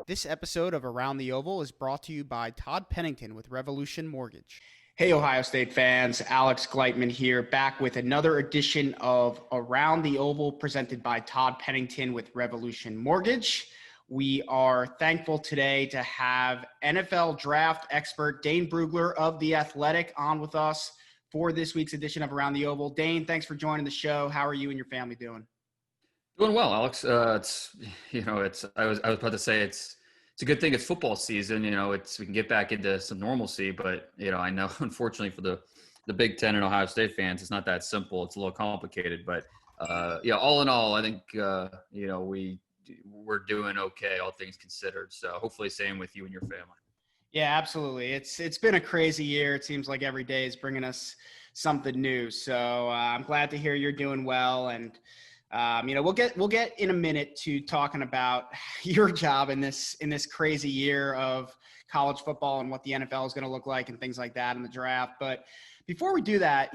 This episode of Around the Oval is brought to you by Todd Pennington with Revolution Mortgage. Hey, Ohio State fans, Alex Gleitman here, back with another edition of Around the Oval presented by Todd Pennington with Revolution Mortgage. We are thankful today to have NFL draft expert Dane Brugler of The Athletic on with us for this week's edition of Around the Oval. Dane, thanks for joining the show. How are you and your family doing? Doing well, Alex. I was about to say it's a good thing it's football season. We can get back into some normalcy, but I know unfortunately for the Big Ten and Ohio State fans, it's not that simple. It's a little complicated, but all in all, I think we're doing okay, all things considered. So hopefully, same with you and your family. Yeah, absolutely. It's been a crazy year. It seems like every day is bringing us something new. So I'm glad to hear you're doing well, and we'll get in a minute to talking about your job in this crazy year of college football and what the NFL is going to look like and things like that in the draft. But before we do that,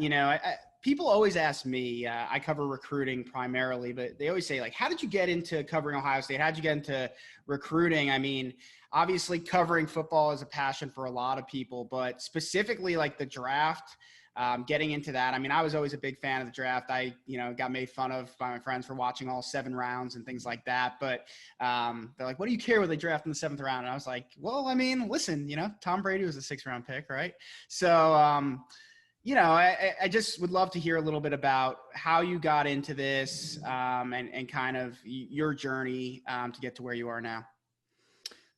people always ask me, I cover recruiting primarily, but they always say, like, how did you get into covering Ohio State? How did you get into recruiting? I mean, obviously covering football is a passion for a lot of people, but specifically like the draft, getting into that. I mean, I was always a big fan of the draft. I, got made fun of by my friends for watching all 7 rounds and things like that. But they're like, what do you care when they draft in the 7th round? And I was like, well, I mean, listen, Tom Brady was a 6th round pick, right? So, I just would love to hear a little bit about how you got into this and kind of your journey to get to where you are now.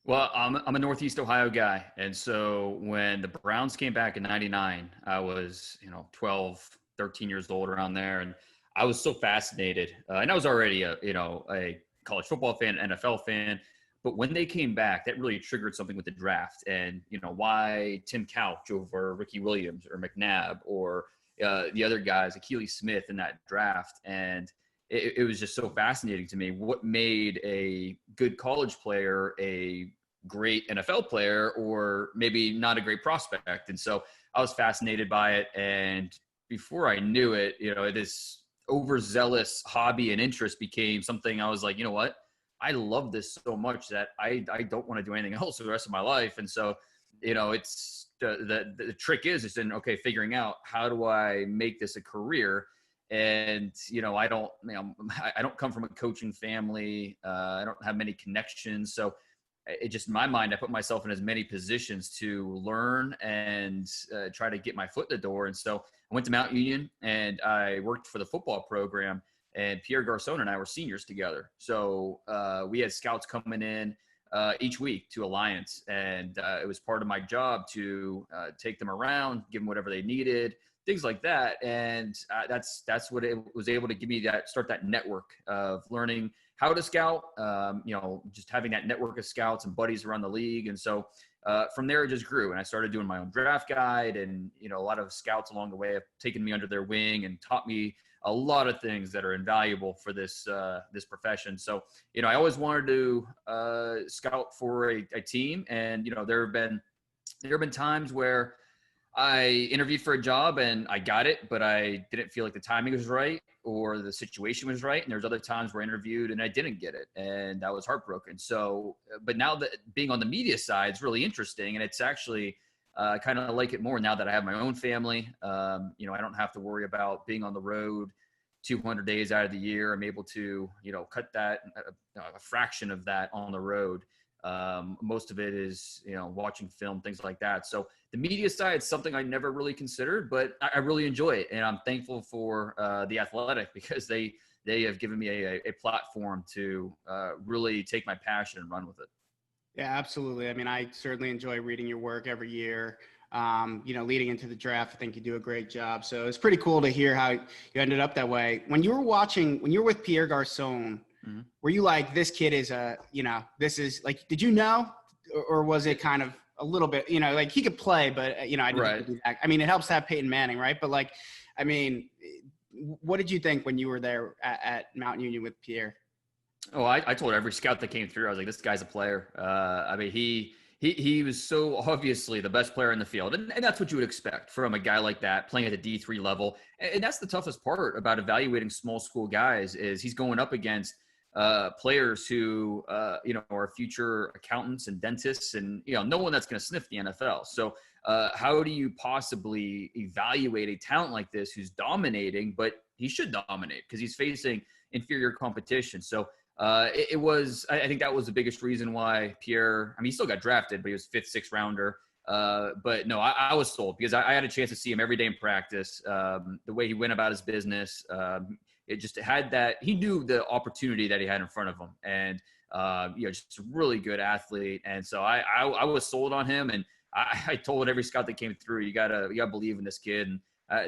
Well, I'm a Northeast Ohio guy. And so when the Browns came back in 99, I was, 12, 13 years old around there. And I was so fascinated. And I was already a college football fan, NFL fan. But when they came back, that really triggered something with the draft. And, why Tim Couch over Ricky Williams or McNabb or the other guys, Akili Smith in that draft. And it was just so fascinating to me. What made a good college player a great NFL player or maybe not a great prospect? And so I was fascinated by it. And before I knew it, this overzealous hobby and interest became something I was like, you know what? I love this so much that I don't want to do anything else for the rest of my life. And so, it's the trick is then, okay, figuring out how do I make this a career? And, I don't come from a coaching family. I don't have many connections. So it just, in my mind, I put myself in as many positions to learn and try to get my foot in the door. And so I went to Mount Union and I worked for the football program, and Pierre Garcon and I were seniors together. So we had scouts coming in each week to Alliance, and it was part of my job to take them around, give them whatever they needed, things like that. And that's what it was able to give me, start that network of learning how to scout, just having that network of scouts and buddies around the league. And so from there, it just grew. And I started doing my own draft guide, and, a lot of scouts along the way have taken me under their wing and taught me a lot of things that are invaluable for this profession. So, I always wanted to scout for a team. And, there have been times where I interviewed for a job and I got it, but I didn't feel like the timing was right or the situation was right. And there's other times where I interviewed and I didn't get it, and I was heartbroken. So, but now that being on the media side is really interesting, and it's actually kind of like it more now that I have my own family. I don't have to worry about being on the road 200 days out of the year. I'm able to, cut that a fraction of that on the road. Most of it is, watching film, things like that. So the media side is something I never really considered, but I really enjoy it. And I'm thankful for The Athletic, because they have given me a platform to really take my passion and run with it. Yeah, absolutely. I mean, I certainly enjoy reading your work every year. Leading into the draft, I think you do a great job. So it's pretty cool to hear how you ended up that way. When you were with Pierre Garcon, mm-hmm. Were you like, this kid is this is like, did you know, or was it kind of a little bit, like he could play, but I didn't right. do that. I mean, it helps to have Peyton Manning, right? But like, I mean, what did you think when you were there at Mount Union with Pierre? Oh, I told every scout that came through, I was like, this guy's a player. I mean, he was so obviously the best player in the field. And that's what you would expect from a guy like that playing at the D3 level. And that's the toughest part about evaluating small school guys is he's going up against players who, are future accountants and dentists and, no one that's going to sniff the NFL. So how do you possibly evaluate a talent like this who's dominating, but he should dominate because he's facing inferior competition. So I think that was the biggest reason why Pierre, he still got drafted, but he was 5th, 6th rounder. But no, I was sold because I had a chance to see him every day in practice. The way he went about his business, it just had that, he knew the opportunity that he had in front of him, and, just a really good athlete. And so I was sold on him, and I told every scout that came through, you gotta believe in this kid. And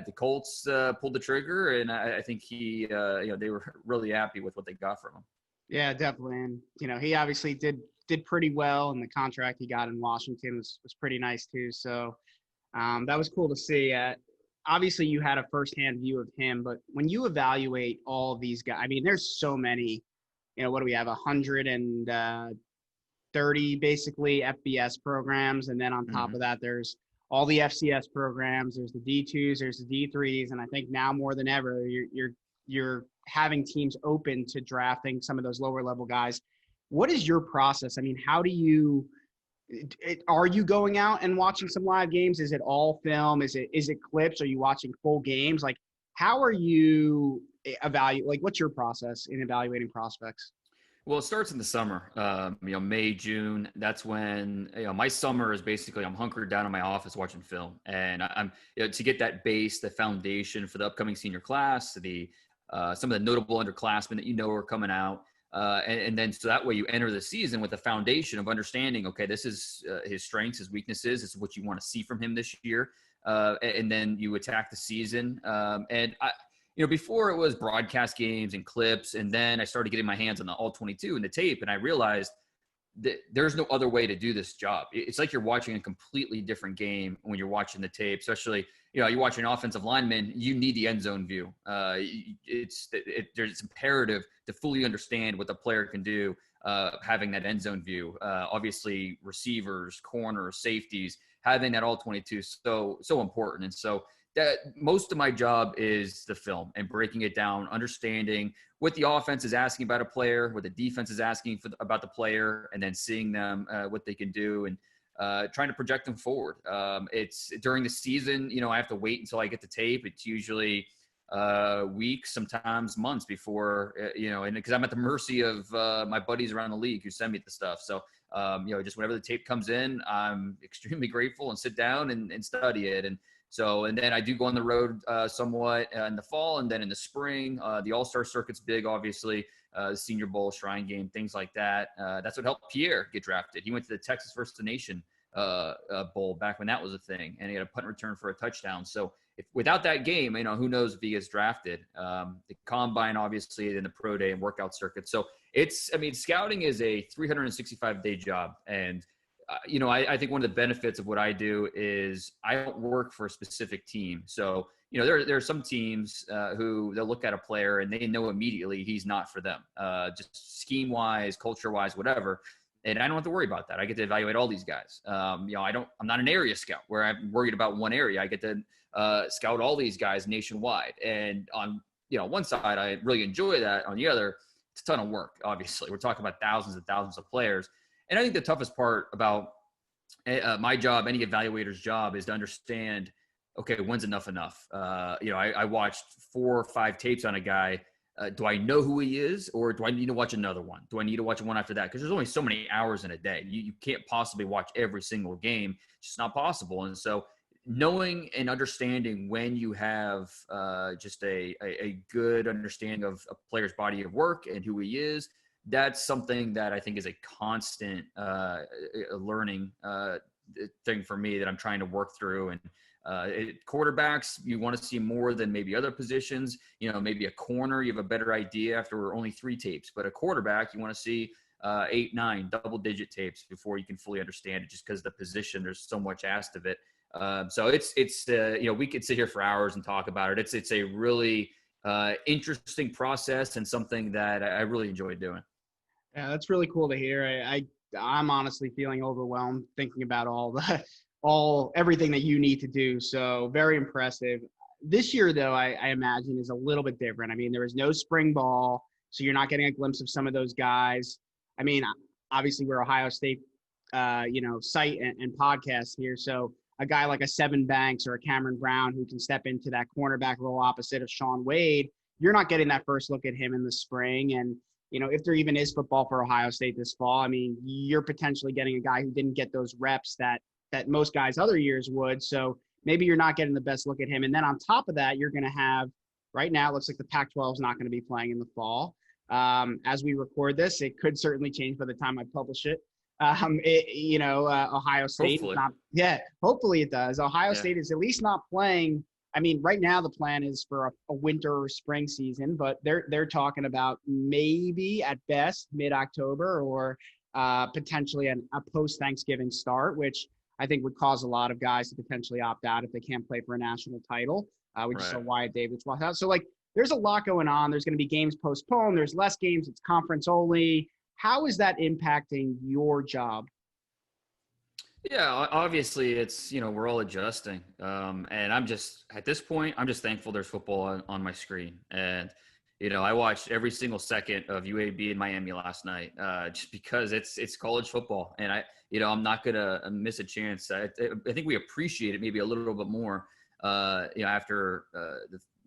the Colts pulled the trigger, and I think they were really happy with what they got from him. Yeah, definitely. And, he obviously did pretty well, and the contract he got in Washington was pretty nice too. So that was cool to see. Obviously, you had a firsthand view of him, but when you evaluate all of these guys, there's so many, what do we have, 130 basically FBS programs. And then on top of that, there's all the FCS programs, there's the D2s, there's the D3s. And I think now more than ever, you're having teams open to drafting some of those lower level guys. What is your process? How do you are you going out and watching some live games? Is it all film? Is it clips? Are you watching full games? Like, how are you what's your process in evaluating prospects? Well, it starts in the summer, May, June. That's when, my summer is basically I'm hunkered down in my office watching film. And I'm to get that base, the foundation for the upcoming senior class, some of the notable underclassmen that are coming out. And then so that way you enter the season with a foundation of understanding, okay, this is his strengths, his weaknesses. This is what you want to see from him this year. And then you attack the season. And before it was broadcast games and clips. And then I started getting my hands on the all 22 and the tape. And I realized that there's no other way to do this job. It's like you're watching a completely different game when you're watching the tape, especially, you're watching an offensive lineman, you need the end zone view. It's imperative to fully understand what the player can do, having that end zone view. Obviously, receivers, corners, safeties, having that all 22 is so important. And so that most of my job is the film and breaking it down, understanding what the offense is asking about a player, what the defense is asking about the player, and then seeing them, what they can do, and trying to project them forward. It's during the season, I have to wait until I get the tape. It's usually weeks, sometimes months before, and because I'm at the mercy of my buddies around the league who send me the stuff. So, just whenever the tape comes in, I'm extremely grateful and sit down and study it. And then I do go on the road somewhat in the fall, and then in the spring, the All-Star circuit's big, obviously, the Senior Bowl, Shrine Game, things like that. That's what helped Pierre get drafted. He went to the Texas First the Nation Bowl back when that was a thing, and he had a punt return for a touchdown. So without that game, who knows if he gets drafted. The combine, obviously, then the pro day and workout circuit. So scouting is a 365-day job, and I think one of the benefits of what I do is I don't work for a specific team. So, there are some teams who they'll look at a player and they know immediately he's not for them, just scheme wise, culture wise, whatever. And I don't have to worry about that. I get to evaluate all these guys. I'm not an area scout where I'm worried about one area. I get to scout all these guys nationwide. And on, one side, I really enjoy that. On the other, it's a ton of work. Obviously, we're talking about thousands and thousands of players. And I think the toughest part about my job, any evaluator's job, is to understand, okay, when's enough? I watched 4 or 5 tapes on a guy. Do I know who he is, or do I need to watch another one? Do I need to watch one after that? Because there's only so many hours in a day. You can't possibly watch every single game. It's just not possible. And so knowing and understanding when you have just a good understanding of a player's body of work and who he is, that's something that I think is a constant learning thing for me that I'm trying to work through. And quarterbacks, you want to see more than maybe other positions. Maybe a corner, you have a better idea after only 3 tapes. But a quarterback, you want to see 8, 9 double-digit tapes before you can fully understand it, just because the position, there's so much asked of it. So it's we could sit here for hours and talk about it. It's a really interesting process and something that I really enjoy doing. Yeah, that's really cool to hear. I'm honestly feeling overwhelmed thinking about everything that you need to do. So very impressive. This year, though, I imagine is a little bit different. There was no spring ball. So you're not getting a glimpse of some of those guys. I mean, obviously we're Ohio State, site and podcast here. So a guy like a Seven Banks or a Cameron Brown who can step into that cornerback role opposite of Shawn Wade, you're not getting that first look at him in the spring. And, if there even is football for Ohio State this fall, I mean, you're potentially getting a guy who didn't get those reps that most guys other years would. So maybe you're not getting the best look at him. And then on top of that, you're going to have, right now, it looks like the Pac-12 is not going to be playing in the fall. As we record this, it could certainly change by the time I publish it. Ohio State. Hopefully. Hopefully it does. Ohio State is at least not playing. I mean, right now the plan is for a winter or spring season, but they're talking about maybe at best mid-October or potentially a post-Thanksgiving start, which I think would cause a lot of guys to potentially opt out if they can't play for a national title. We just saw Wyatt Davis walk out. So, there's a lot going on. There's going to be games postponed. There's less games. It's conference only. How is that impacting your job? Yeah, obviously it's, we're all adjusting. And I'm just, at this point, I'm just thankful there's football on my screen. And, I watched every single second of UAB in Miami last night, just because it's college football. And I'm not going to miss a chance. I think we appreciate it maybe a little bit more, after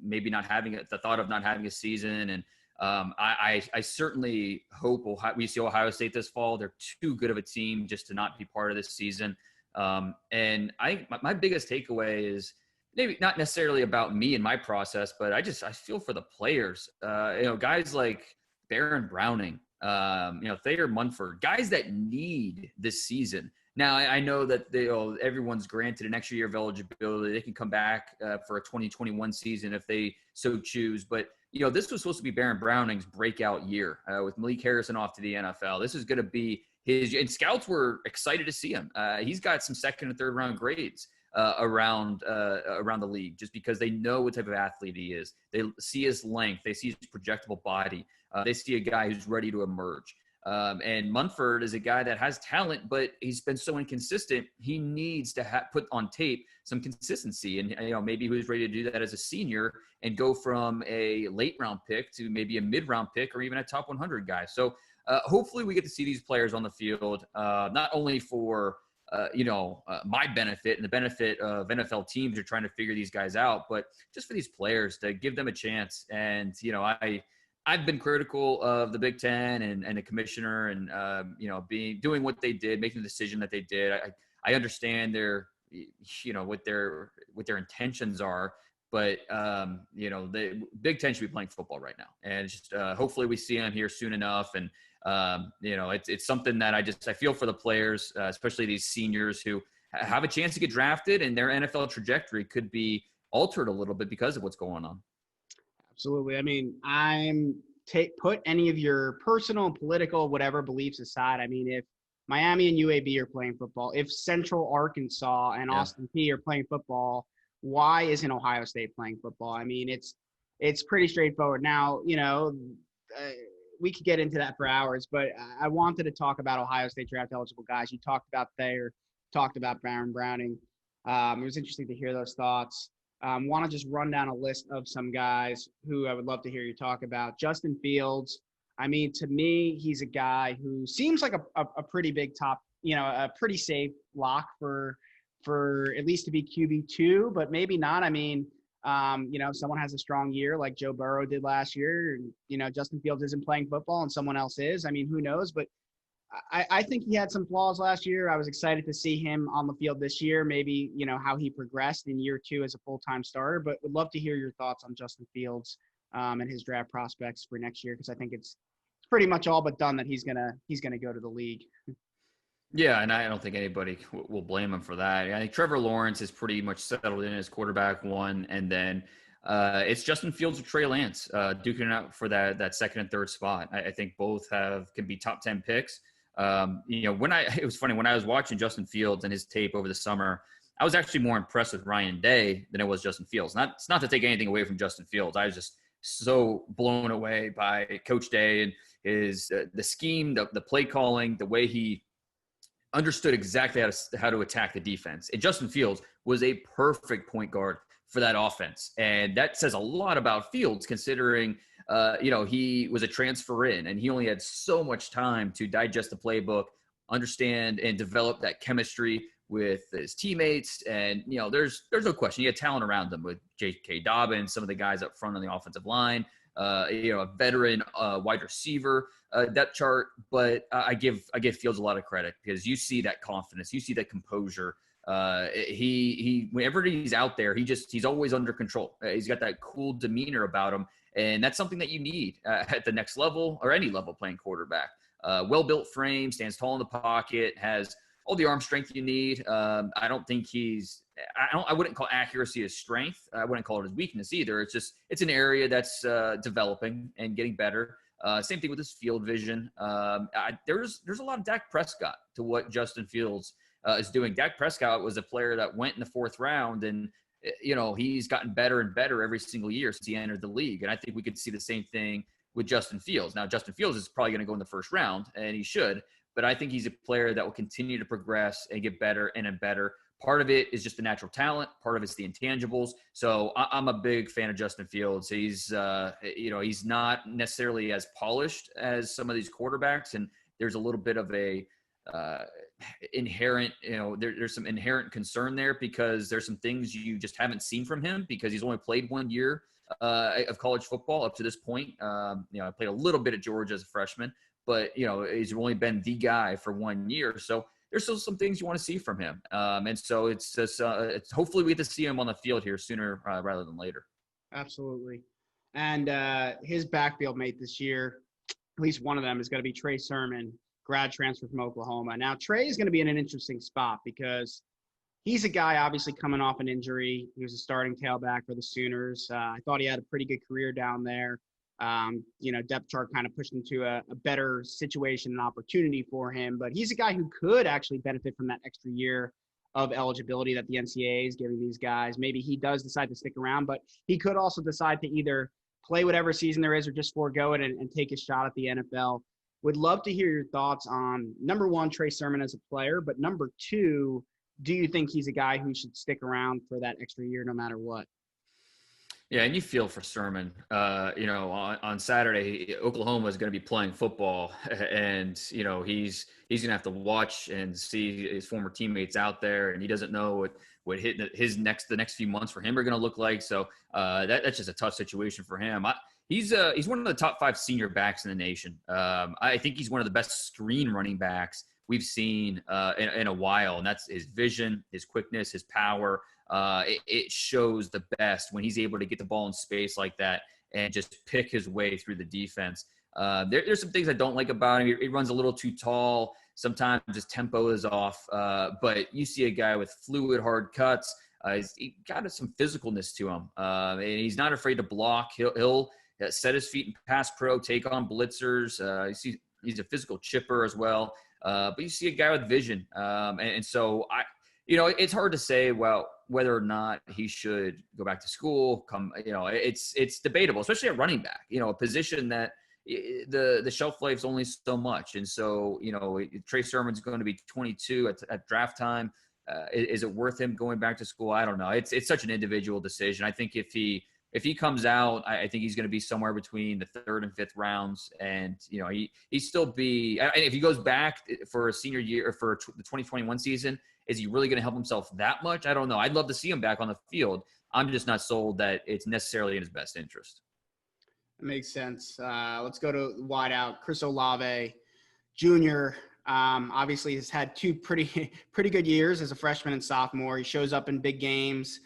maybe not having the thought of not having a season. And I certainly hope we see Ohio State this fall. They're too good of a team just to not be part of this season. And my biggest takeaway is maybe not necessarily about me and my process, but I feel for the players. Guys like Baron Browning, Thayer Munford, guys that need this season. Now, I know that everyone's granted an extra year of eligibility. They can come back for a 2021 season if they so choose. But, this was supposed to be Baron Browning's breakout year with Malik Harrison off to the NFL. This is going to be and scouts were excited to see him. He's got some second and third round grades around the league just because they know what type of athlete he is. They see his length. They see his projectable body. They see a guy who's ready to emerge. And Munford is a guy that has talent, but he's been so inconsistent. He needs to put on tape some consistency. And, maybe he was ready to do that as a senior and go from a late round pick to maybe a mid round pick or even a top 100 guy. So hopefully we get to see these players on the field, not only for, my benefit and the benefit of NFL teams are trying to figure these guys out, but just for these players to give them a chance. And, I've been critical of the Big Ten and the commissioner and, doing what they did, making the decision that they did. I understand what their intentions are, but, the Big Ten should be playing football right now. And it's just hopefully we see them here soon enough. And, it's something that I feel for the players, especially these seniors who have a chance to get drafted and their NFL trajectory could be altered a little bit because of what's going on. Absolutely. I mean, put any of your personal, political, whatever beliefs aside. I mean, if Miami and UAB are playing football, if Central Arkansas and Austin P are playing football, why isn't Ohio State playing football? I mean, it's pretty straightforward. Now, we could get into that for hours, but I wanted to talk about Ohio State draft eligible guys. You talked about Thayer, talked about Baron Browning. It was interesting to hear those thoughts. Want to just run down a list of some guys who I would love to hear you talk about. Justin Fields. I mean, to me, he's a guy who seems like a pretty big top, a pretty safe lock for at least to be QB2, but maybe not. I mean, if someone has a strong year like Joe Burrow did last year, and, Justin Fields isn't playing football and someone else is, I mean, who knows? But I think he had some flaws last year. I was excited to see him on the field this year, maybe, how he progressed in year 2 as a full-time starter, but would love to hear your thoughts on Justin Fields and his draft prospects for next year. Cause I think it's pretty much all but done that he's going to go to the league. Yeah. And I don't think anybody will blame him for that. I think Trevor Lawrence is pretty much settled in as quarterback 1. And then it's Justin Fields or Trey Lance duking it out for that second and third spot. I think both can be top 10 picks. It was funny when I was watching Justin Fields and his tape over the summer, I was actually more impressed with Ryan Day than it was Justin Fields. It's not to take anything away from Justin Fields. I was just so blown away by Coach Day and his the scheme, the play calling, the way he understood exactly how to attack the defense. And Justin Fields was a perfect point guard for that offense. And that says a lot about Fields, considering he was a transfer in, and he only had so much time to digest the playbook, understand and develop that chemistry with his teammates. And, there's no question he had talent around him with J.K. Dobbins, some of the guys up front on the offensive line, a veteran wide receiver depth chart. But I give Fields a lot of credit because you see that confidence, you see that composure. He whenever he's out there, he's always under control. He's got that cool demeanor about him. And that's something that you need at the next level or any level playing quarterback. Well-built frame, stands tall in the pocket, has all the arm strength you need. I don't think I wouldn't call accuracy his strength. I wouldn't call it his weakness either. It's an area that's developing and getting better. Same thing with his field vision. There's a lot of Dak Prescott to what Justin Fields is doing. Dak Prescott was a player that went in the 4th round, and he's gotten better and better every single year since he entered the league. And I think we could see the same thing with Justin Fields. Now, Justin Fields is probably going to go in the 1st round, and he should. But I think he's a player that will continue to progress and get better and better. Part of it is just the natural talent. Part of it's the intangibles. So I'm a big fan of Justin Fields. He's not necessarily as polished as some of these quarterbacks, and there's a little bit of a inherent, there's some inherent concern there because there's some things you just haven't seen from him because he's only played 1 year of college football up to this point. I played a little bit at Georgia as a freshman, but he's only been the guy for 1 year. So there's still some things you want to see from him. And so it's just, hopefully we get to see him on the field here sooner rather than later. Absolutely. And his backfield mate this year, at least one of them, is going to be Trey Sermon, grad transfer from Oklahoma. Now, Trey is going to be in an interesting spot because he's a guy obviously coming off an injury. He was a starting tailback for the Sooners. I thought he had a pretty good career down there. Depth chart kind of pushed him to a better situation and opportunity for him. But he's a guy who could actually benefit from that extra year of eligibility that the NCAA is giving these guys. Maybe he does decide to stick around, but he could also decide to either play whatever season there is or just forego it and take a shot at the NFL. Would love to hear your thoughts on, number one, Trey Sermon as a player, but number two, do you think he's a guy who should stick around for that extra year no matter what? Yeah, and you feel for Sermon. On Saturday, Oklahoma is going to be playing football, and he's going to have to watch and see his former teammates out there, and he doesn't know what the next few months for him are going to look like. So that's just a tough situation for him. He's one of the top 5 senior backs in the nation. I think he's one of the best screen running backs we've seen in a while, and that's his vision, his quickness, his power. It shows the best when he's able to get the ball in space like that and just pick his way through the defense. There's some things I don't like about him. He runs a little too tall. Sometimes his tempo is off. But you see a guy with fluid, hard cuts. He got some physicalness to him. And he's not afraid to block. He'll set his feet in pass pro, take on blitzers. He's a physical chipper as well. But you see a guy with vision. And so it's hard to say, whether or not he should go back to school. It's debatable, especially at running back. A position that the shelf life is only so much, and so Trey Sermon's going to be 22 at draft time. Is it worth him going back to school? I don't know. It's such an individual decision. I think if he comes out, I think he's going to be somewhere between the 3rd and 5th rounds, and he still be. And if he goes back for a senior year or for the 2021 season, is he really going to help himself that much? I don't know. I'd love to see him back on the field. I'm just not sold that it's necessarily in his best interest. That makes sense. Let's go to wide out. Chris Olave Jr. Obviously has had 2 pretty good years as a freshman and sophomore. He shows up in big games.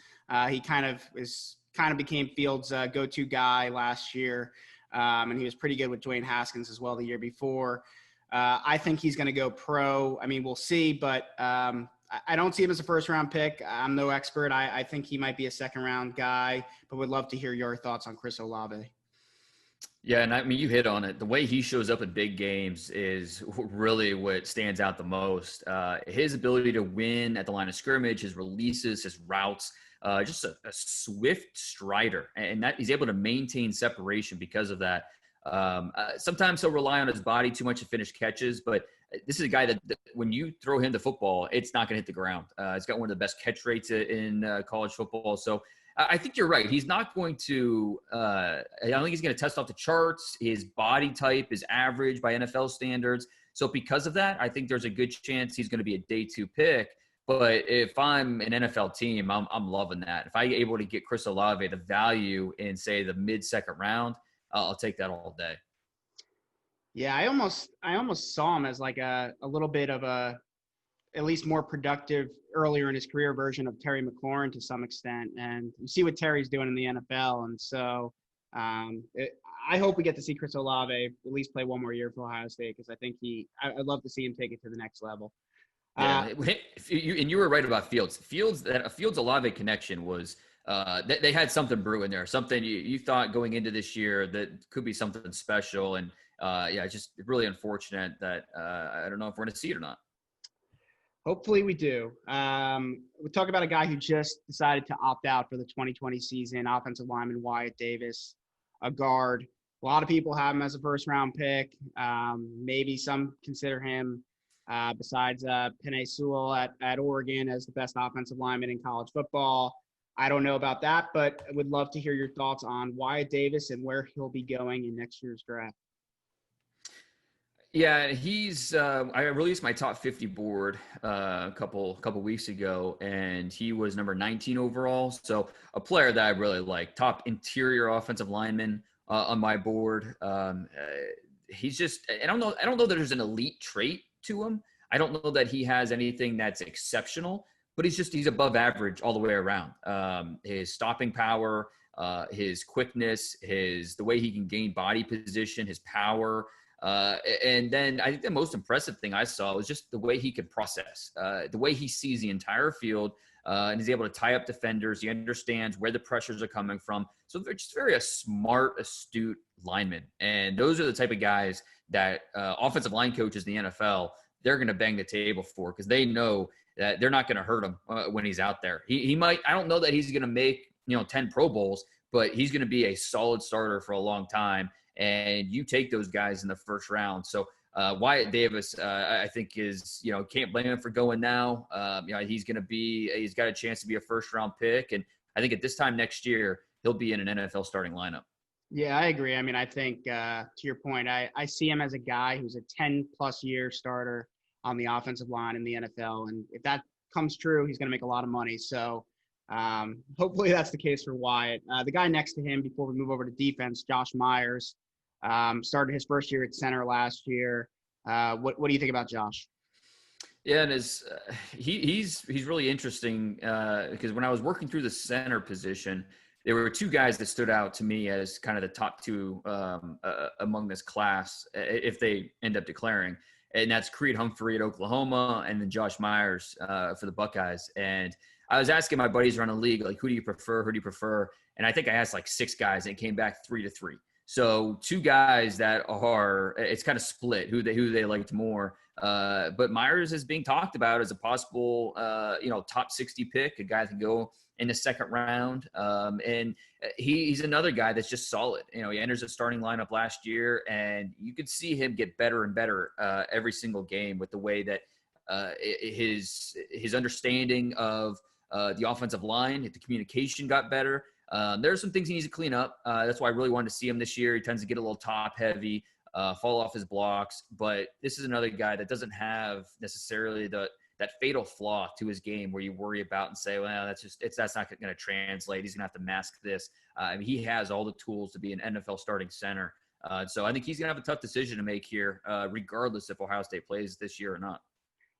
He kind of became Fields' go-to guy last year, and he was pretty good with Dwayne Haskins as well the year before. I think he's going to go pro. I mean, we'll see, but I don't see him as a first-round pick. I'm no expert. I think he might be a second-round guy, but would love to hear your thoughts on Chris Olave. Yeah, and I mean, you hit on it. The way he shows up in big games is really what stands out the most. His ability to win at the line of scrimmage, his releases, his routes, just a swift strider, and that he's able to maintain separation because of that. Sometimes he'll rely on his body too much to finish catches, but this is a guy that when you throw him the football, it's not going to hit the ground. He's got one of the best catch rates in college football. So I think you're right. He's not going to I don't think he's going to test off the charts. His body type is average by NFL standards. So because of that, I think there's a good chance he's going to be a day 2 pick. But if I'm an NFL team, I'm loving that. If I'm able to get Chris Olave the value in, say, the mid-second round, I'll take that all day. Yeah, I almost saw him as like a little bit of a at least more productive earlier in his career version of Terry McLaurin to some extent. And you see what Terry's doing in the NFL. And so I hope we get to see Chris Olave at least play one more year for Ohio State, because I think I'd love to see him take it to the next level. Yeah, and you were right about Fields. That Fields Olave connection was they had something brewing there, something you thought going into this year that could be something special. And just really unfortunate that I don't know if we're going to see it or not. Hopefully we do. We talk about a guy who just decided to opt out for the 2020 season, offensive lineman Wyatt Davis, a guard. A lot of people have him as a first-round pick. Maybe some consider him, besides Penei Sewell at Oregon, as the best offensive lineman in college football. I don't know about that, but I would love to hear your thoughts on Wyatt Davis and where he'll be going in next year's draft. Yeah, he's. I released my top 50 board a couple weeks ago, and he was number 19 overall. So a player that I really like, top interior offensive lineman on my board. He's just. I don't know that there's an elite trait to him. I don't know that he has anything that's exceptional, but he's above average all the way around. His stopping power, his quickness, the way he can gain body position, his power. And then I think the most impressive thing I saw was just the way he could process, the way he sees the entire field, and he's able to tie up defenders. He understands where the pressures are coming from. So they're just very smart, astute lineman. And those are the type of guys that offensive line coaches in the NFL, they're going to bang the table for, because they know that they're not going to hurt him when he's out there. He might, I don't know that he's going to make 10 Pro Bowls, but he's going to be a solid starter for a long time. And you take those guys in the first round. So Wyatt Davis, I think is, can't blame him for going now. He's got a chance to be a first round pick. And I think at this time next year, he'll be in an NFL starting lineup. Yeah, I agree. I mean, I think to your point, I see him as a guy who's a 10-plus year starter on the offensive line in the NFL. And if that comes true, he's going to make a lot of money. So hopefully that's the case for Wyatt. The guy next to him, before we move over to defense, Josh Meyers, started his first year at center last year. What do you think about Josh? Yeah, and he's really interesting because when I was working through the center position, there were two guys that stood out to me as kind of the top two among this class if they end up declaring, and that's Creed Humphrey at Oklahoma and then Josh Meyers for the Buckeyes. And I was asking my buddies around the league, like, who do you prefer? And I think I asked like 6 guys, and it came back 3-3. So 2 guys that are, it's kind of split who they liked more. But Meyers is being talked about as a possible, top 60 pick, a guy that can go in the second round. And he's another guy that's just solid. He enters the starting lineup last year, and you could see him get better and better every single game with the way that his understanding of the offensive line, the communication got better. There are some things he needs to clean up. That's why I really wanted to see him this year. He tends to get a little top heavy, fall off his blocks, but this is another guy that doesn't have necessarily that fatal flaw to his game where you worry about and say, well, that's not going to translate. He's going to have to mask this. He has all the tools to be an NFL starting center. So I think he's going to have a tough decision to make here, regardless if Ohio State plays this year or not.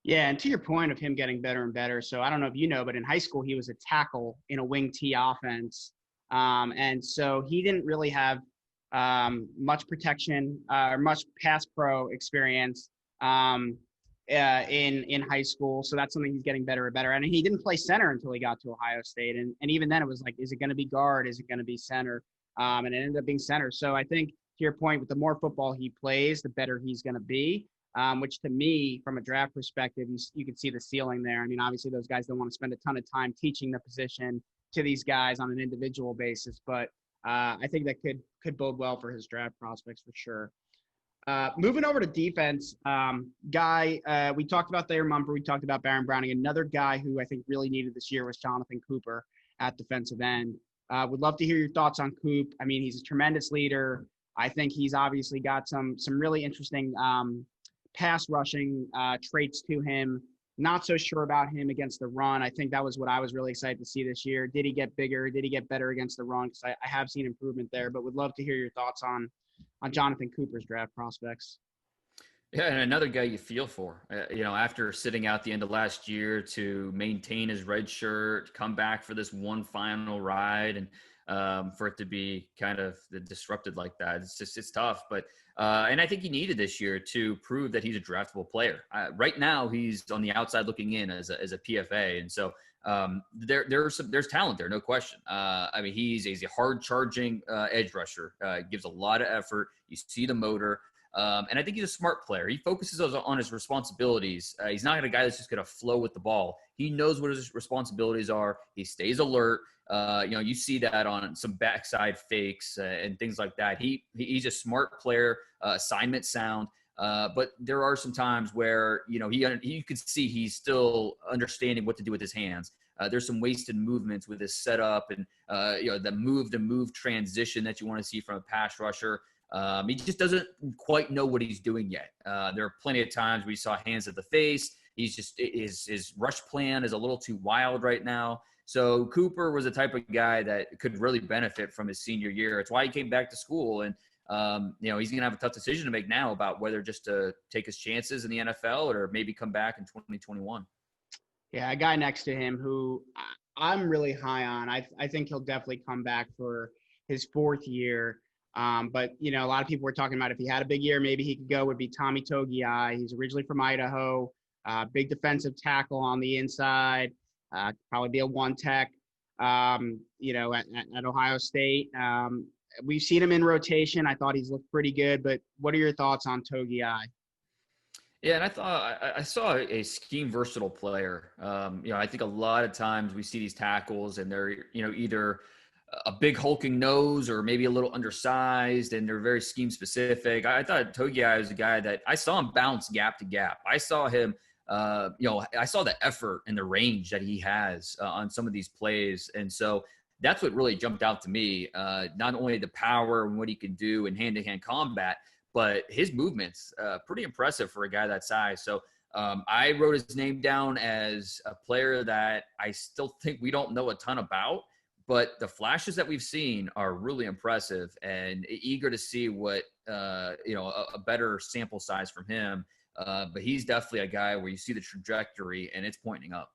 Yeah, and to your point of him getting better and better, so I don't know if you know, but in high school he was a tackle in a wing T offense. And so he didn't really have much protection or much pass pro experience in high school. So that's something he's getting better and better. And he didn't play center until he got to Ohio State. And even then it was like, is it going to be guard? Is it going to be center? And it ended up being center. So I think to your point, with the more football he plays, the better he's going to be. Which to me, from a draft perspective, you can see the ceiling there. I mean, obviously those guys don't want to spend a ton of time teaching the position to these guys on an individual basis, but I think that could bode well for his draft prospects for sure. Moving over to defense, we talked about Thayer Mumford, we talked about Baron Browning. Another guy who I think really needed this year was Jonathan Cooper at defensive end. Would love to hear your thoughts on Coop. I mean, he's a tremendous leader. I think he's obviously got some really interesting pass rushing traits to him. Not so sure about him against the run. I think that was what I was really excited to see this year. Did he get bigger? Did he get better against the run? Because I have seen improvement there, but would love to hear your thoughts on Jonathan Cooper's draft prospects. Yeah, and another guy you feel for, after sitting out the end of last year to maintain his red shirt, come back for this one final ride, and for it to be kind of disrupted like that, it's tough. But and I think he needed this year to prove that he's a draftable player. Right now, he's on the outside looking in as a PFA, and so there's talent there, no question. I mean, he's a hard charging edge rusher, gives a lot of effort. You see the motor. And I think he's a smart player. He focuses on his responsibilities. He's not a guy that's just going to flow with the ball. He knows what his responsibilities are. He stays alert. You see that on some backside fakes and things like that. He's a smart player, assignment sound. But there are some times where, you can see he's still understanding what to do with his hands. There's some wasted movements with his setup and, the move-to-move transition that you want to see from a pass rusher. He just doesn't quite know what he's doing yet. There are plenty of times we saw hands at the face. He's just his rush plan is a little too wild right now. So Cooper was the type of guy that could really benefit from his senior year. It's why he came back to school, and he's going to have a tough decision to make now about whether just to take his chances in the NFL or maybe come back in 2021. Yeah, a guy next to him who I'm really high on. I think he'll definitely come back for his fourth year. But, a lot of people were talking about if he had a big year, maybe he could go, would be Tommy Togiai. He's originally from Idaho, big defensive tackle on the inside, probably be a one tech, at Ohio State. We've seen him in rotation. I thought he's looked pretty good, but what are your thoughts on Togiai? Yeah, and I saw a scheme versatile player. I think a lot of times we see these tackles and they're, either a big hulking nose or maybe a little undersized, and they're very scheme specific. I thought Togiai was a guy that I saw him bounce gap to gap. I saw him, I saw the effort and the range that he has on some of these plays. And so that's what really jumped out to me. Not only the power and what he can do in hand-to-hand combat, but his movements, pretty impressive for a guy that size. So I wrote his name down as a player that I still think we don't know a ton about, but the flashes that we've seen are really impressive, and eager to see what, a better sample size from him. But he's definitely a guy where you see the trajectory and it's pointing up.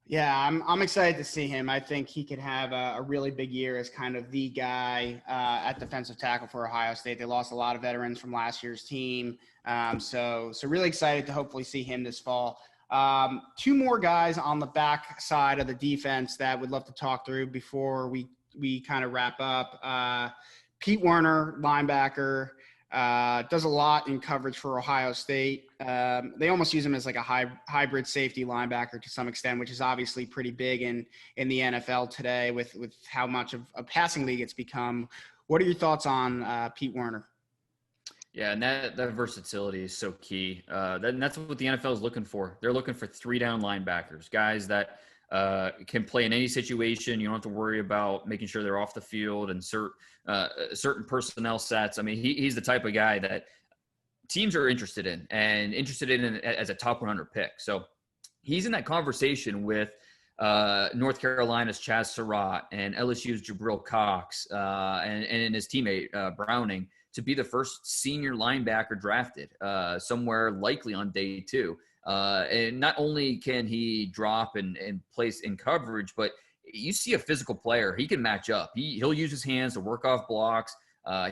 Yeah, I'm excited to see him. I think he could have a really big year as kind of the guy at defensive tackle for Ohio State. They lost a lot of veterans from last year's team. So really excited to hopefully see him this fall. Two more guys on the back side of the defense that would love to talk through before we kind of wrap up. Pete Werner, linebacker, does a lot in coverage for Ohio State. They almost use him as like a hybrid safety linebacker to some extent, which is obviously pretty big in the NFL today with how much of a passing league it's become. What are your thoughts on Pete Werner? Yeah, and that versatility is so key. That's what the NFL is looking for. They're looking for 3-down linebackers, guys that can play in any situation. You don't have to worry about making sure they're off the field and certain personnel sets. I mean, he's the type of guy that teams are interested in as a top 100 pick. So he's in that conversation with North Carolina's Chaz Surratt and LSU's Jabril Cox and his teammate Browning to be the first senior linebacker drafted somewhere likely on day 2. And not only can he drop and place in coverage, but you see a physical player. He can match up. He'll use his hands to work off blocks.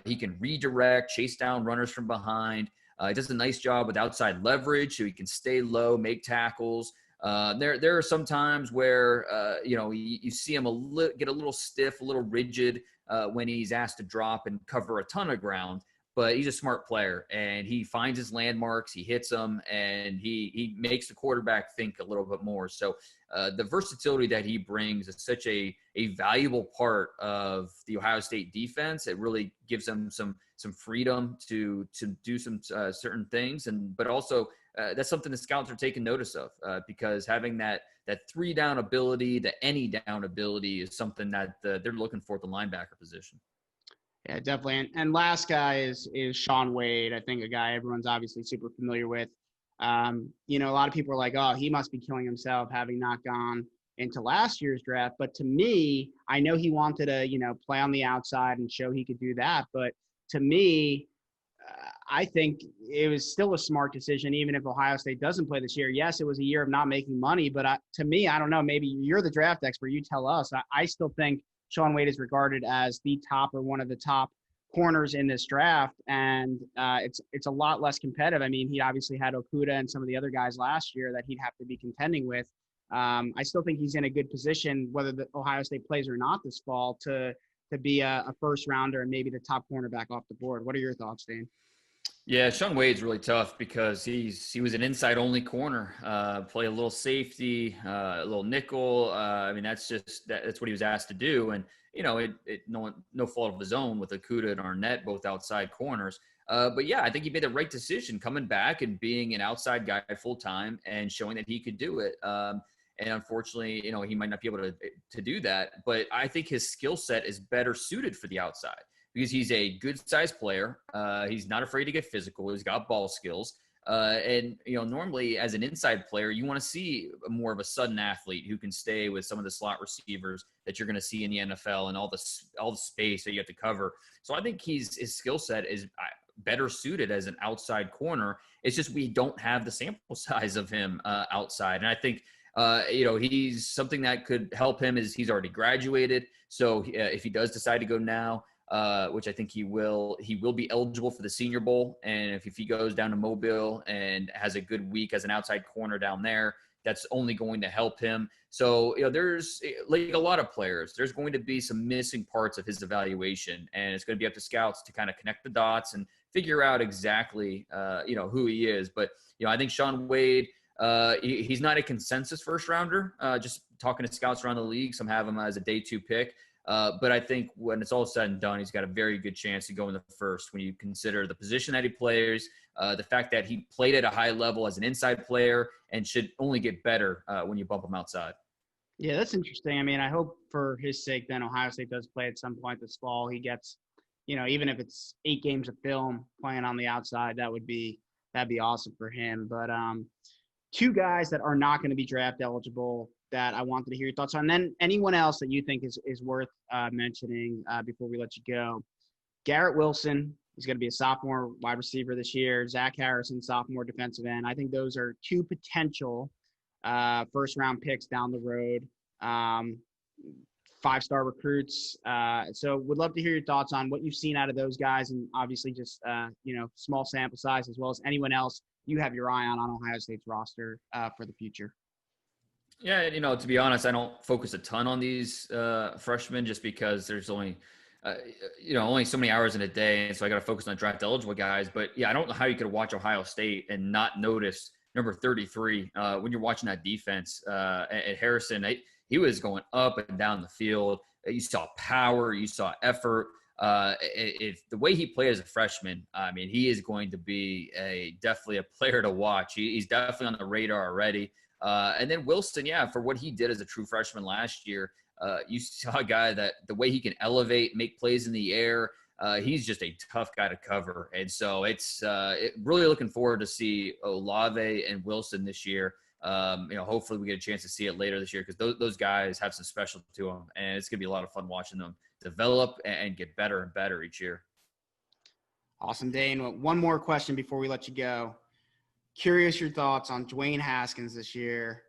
He can redirect, chase down runners from behind. He does a nice job with outside leverage, so he can stay low, make tackles. There are some times where you see him get a little stiff, a little rigid when he's asked to drop and cover a ton of ground. But he's a smart player, and he finds his landmarks, he hits them, and he makes the quarterback think a little bit more. So the versatility that he brings is such a valuable part of the Ohio State defense. It really gives them some some freedom to do some certain things, but also that's something the scouts are taking notice of because having that 3-down ability, the any down ability is something that they're looking for at the linebacker position. Yeah, definitely. And last guy is Shawn Wade. I think a guy everyone's obviously super familiar with. A lot of people are like, oh, he must be killing himself having not gone into last year's draft. But to me, I know he wanted to, play on the outside and show he could do that. But to me, I think it was still a smart decision, even if Ohio State doesn't play this year. Yes, it was a year of not making money, but to me, I don't know, maybe you're the draft expert. You tell us. I still think Shawn Wade is regarded as the top or one of the top corners in this draft, and it's a lot less competitive. I mean, he obviously had Okudah and some of the other guys last year that he'd have to be contending with. I still think he's in a good position, whether the Ohio State plays or not this fall, to be a first rounder and maybe the top cornerback off the board. What are your thoughts, Dane? Yeah, Shawn Wade's really tough because he was an inside only corner, play a little safety, a little nickel. I mean, that's what he was asked to do. And, no fault of his own with Okudah and Arnett, both outside corners. But yeah, I think he made the right decision coming back and being an outside guy full time and showing that he could do it. And unfortunately, he might not be able to do that. But I think his skill set is better suited for the outside because he's a good-sized player. He's not afraid to get physical. He's got ball skills. And normally as an inside player, you want to see more of a sudden athlete who can stay with some of the slot receivers that you're going to see in the NFL and all the space that you have to cover. So I think his skill set is better suited as an outside corner. It's just we don't have the sample size of him outside. And I think he's something that could help him is he's already graduated. So if he does decide to go now, which I think he will be eligible for the Senior Bowl. And if he goes down to Mobile and has a good week as an outside corner down there, that's only going to help him. So, there's like a lot of players, there's going to be some missing parts of his evaluation, and it's going to be up to scouts to kind of connect the dots and figure out exactly, who he is. But, I think Shawn Wade, he's not a consensus first rounder. Just talking to scouts around the league, some have him as a day 2 pick. But I think when it's all said and done, he's got a very good chance to go in the first when you consider the position that he plays, the fact that he played at a high level as an inside player and should only get better when you bump him outside. Yeah, that's interesting. I mean, I hope for his sake then Ohio State does play at some point this fall. He gets, even if it's 8 games of film playing on the outside, that'd be awesome for him. But 2 guys that are not going to be draft eligible that I wanted to hear your thoughts on. And then anyone else that you think is worth mentioning before we let you go. Garrett Wilson is going to be a sophomore wide receiver this year. Zach Harrison, sophomore defensive end. I think those are 2 potential first-round picks down the road. 5-star recruits. So would love to hear your thoughts on what you've seen out of those guys, and obviously just, small sample size, as well as anyone else you have your eye on Ohio State's roster for the future. Yeah, to be honest, I don't focus a ton on these freshmen just because there's only so many hours in a day, and so I got to focus on draft eligible guys. But yeah, I don't know how you could watch Ohio State and not notice number 33 when you're watching that defense. At Harrison, he was going up and down the field. You saw power, you saw effort. If the way he played as a freshman, I mean, he is going to be definitely a player to watch. He's definitely on the radar already. And then Wilson, for what he did as a true freshman last year, you saw a guy that the way he can elevate, make plays in the air, he's just a tough guy to cover. And so it's really looking forward to see Olave and Wilson this year. Hopefully we get a chance to see it later this year because those guys have some special to them, and it's going to be a lot of fun watching them develop and get better and better each year. Awesome, Dane. One more question before we let you go. Curious your thoughts on Dwayne Haskins this year.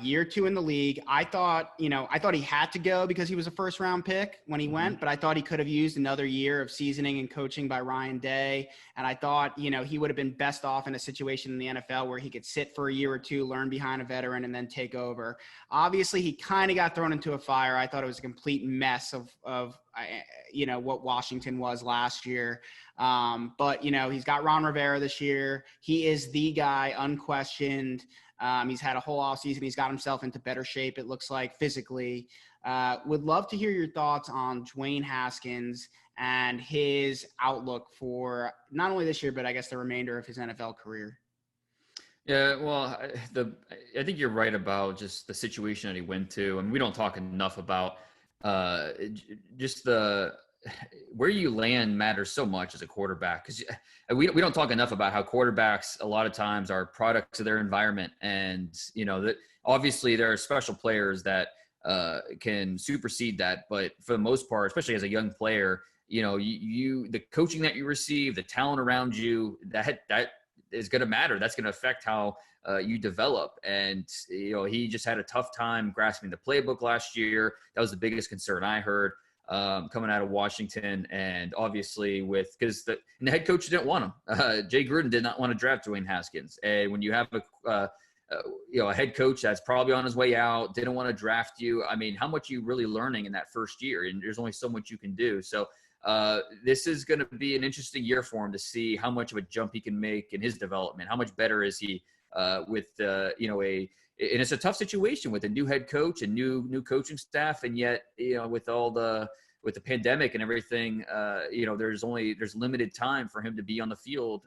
Year 2 in the league. I thought he had to go because he was a first round pick when he went, but I thought he could have used another year of seasoning and coaching by Ryan Day. And I thought, he would have been best off in a situation in the NFL where he could sit for a year or 2, learn behind a veteran, and then take over. Obviously, he kind of got thrown into a fire. I thought it was a complete mess of what Washington was last year. But he's got Ron Rivera this year. He is the guy, unquestioned. He's had a whole offseason. He's got himself into better shape, it looks like, physically. Would love to hear your thoughts on Dwayne Haskins and his outlook for not only this year, but I guess the remainder of his NFL career. Yeah, well, I think you're right about just the situation that he went to. I mean, we don't talk enough about just the where you land matters so much as a quarterback, because we don't talk enough about how quarterbacks a lot of times are products of their environment, and that obviously there are special players that can supersede that, but for the most part, especially as a young player, you the coaching that you receive, the talent around you, that is going to matter. That's going to affect how you develop. And, he just had a tough time grasping the playbook last year. That was the biggest concern I heard coming out of Washington. And obviously because the head coach didn't want him. Jay Gruden did not want to draft Dwayne Haskins. And when you have a head coach that's probably on his way out, didn't want to draft you, I mean, how much are you really learning in that first year? And there's only so much you can do. So this is going to be an interesting year for him to see how much of a jump he can make in his development. How much better is he with and it's a tough situation with a new head coach and new coaching staff, and yet with the pandemic and everything, there's limited time for him to be on the field,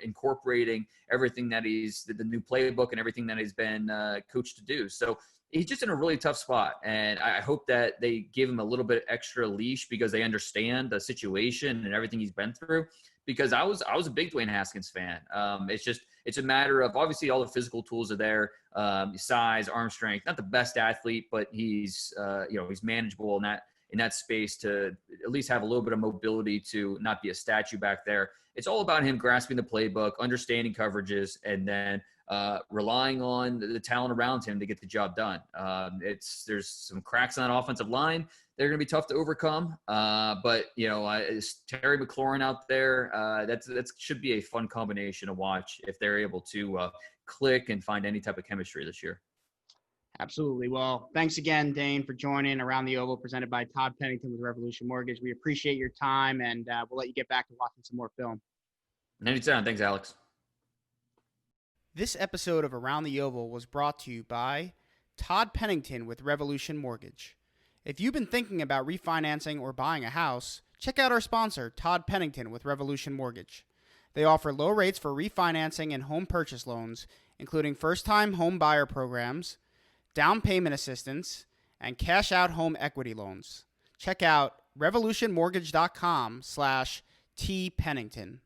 incorporating everything that the new playbook and everything that he's been coached to do. So he's just in a really tough spot, and I hope that they give him a little bit extra leash because they understand the situation and everything he's been through. Because I was a big Dwayne Haskins fan. It's a matter of, obviously all the physical tools are there, size, arm strength. Not the best athlete, but he's manageable in that space to at least have a little bit of mobility to not be a statue back there. It's all about him grasping the playbook, understanding coverages, and then relying on the talent around him to get the job done. There's some cracks on that offensive line. They're going to be tough to overcome. But is Terry McLaurin out there? That should be a fun combination to watch if they're able to click and find any type of chemistry this year. Absolutely. Well, thanks again, Dane, for joining Around the Oval, presented by Todd Pennington with Revolution Mortgage. We appreciate your time, and we'll let you get back to watching some more film. Anytime. Thanks, Alex. This episode of Around the Oval was brought to you by Todd Pennington with Revolution Mortgage. If you've been thinking about refinancing or buying a house, check out our sponsor, Todd Pennington with Revolution Mortgage. They offer low rates for refinancing and home purchase loans, including first-time home buyer programs, down payment assistance, and cash-out home equity loans. Check out revolutionmortgage.com/tpennington.